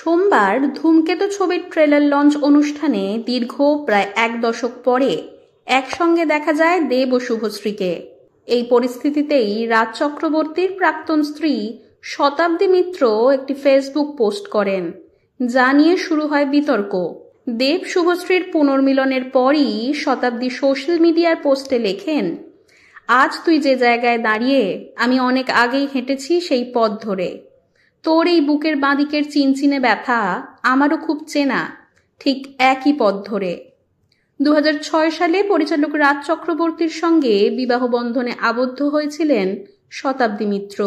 সোমবার ধূমকেতু ছবির ট্রেলার লঞ্চ অনুষ্ঠানে দীর্ঘ প্রায় 1 দশক পরে একসঙ্গে দেখা যায় দেব ও শুভশ্রীকে। এই পরিস্থিতিতেই রাজ চক্রবর্তীর প্রাক্তন স্ত্রী শতাব্দী মিত্র একটি ফেসবুক পোস্ট করেন, যা নিয়ে শুরু হয় বিতর্ক। দেব শুভশ্রীর পুনর্মিলনের পরই শতাব্দী সোশ্যাল মিডিয়ার পোস্টে লেখেন, আজ তুই যে জায়গায় দাঁড়িয়ে আমি অনেক আগেই হেঁটেছি সেই পথ ধরে। তোর এই বুকের বাঁদিকের চিনচিনে ব্যথা আমারও খুব চেনা, ঠিক একই পথ ধরে। 2006 সালে পরিচালক রাজ চক্রবর্তীর সঙ্গে বিবাহ বন্ধনে আবদ্ধ হয়েছিলেন শতাব্দী মিত্র।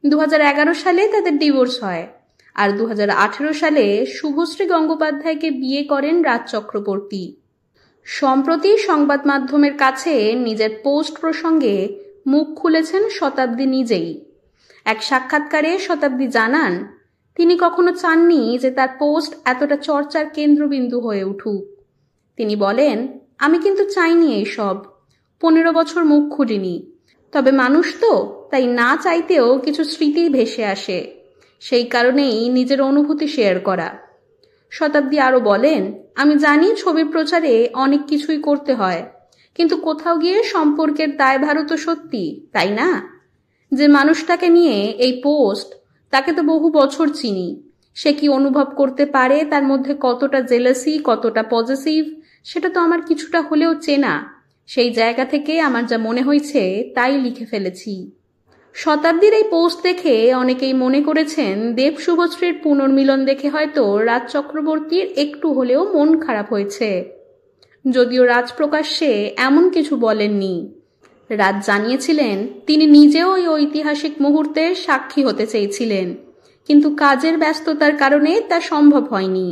2011 সালে তাদের ডিভোর্স হয়, আর 2018 সালে শুভশ্রী গঙ্গোপাধ্যায়কে বিয়ে করেন রাজ চক্রবর্তী। সম্প্রতি সংবাদ মাধ্যমের কাছে নিজের পোস্ট প্রসঙ্গে মুখ খুলেছেন শতাব্দী নিজেই। এক সাক্ষাৎকারে শতাব্দী জানান, তিনি কখনো চাননি যে তার পোস্ট এতটা চর্চার কেন্দ্রবিন্দু হয়ে উঠুক। তিনি বলেন, আমি কিন্তু চাইনি এইসব, 15 বছর মুখ খুলিনি, তবে মানুষ তো, তাই না চাইতেও কিছু স্মৃতি ভেসে আসে, সেই কারণেই নিজের অনুভূতি শেয়ার করা। শতাব্দী আরও বলেন, আমি জানি ছবির প্রচারে অনেক কিছুই করতে হয়, কিন্তু কোথাও গিয়ে সম্পর্কের দায়ভারও তো সত্যি, তাই না? যে মানুষটাকে নিয়ে এই পোস্ট, তাকে তো বহু বছর চিনি, সে কি অনুভব করতে পারে তার মধ্যে কতটা জেলাসি, কতটা পজেসিভ, সেটা তো আমার কিছুটা হলেও চেনা। সেই জায়গা থেকে আমার যা মনে হয়েছে তাই লিখে ফেলেছি। শতাব্দীর এই পোস্ট দেখে অনেকেই মনে করেছেন দেব শুভশ্রীর পুনর্মিলন দেখে হয়তো রাজ চক্রবর্তীর একটু হলেও মন খারাপ হয়েছে, যদিও রাজ প্রকাশ্যে এমন কিছু বলেননি। রাজ জানিয়েছিলেন তিনি নিজেও এই ঐতিহাসিক মুহূর্তের সাক্ষী হতে চেয়েছিলেন, কিন্তু কাজের ব্যস্ততার কারণে তা সম্ভব হয়নি।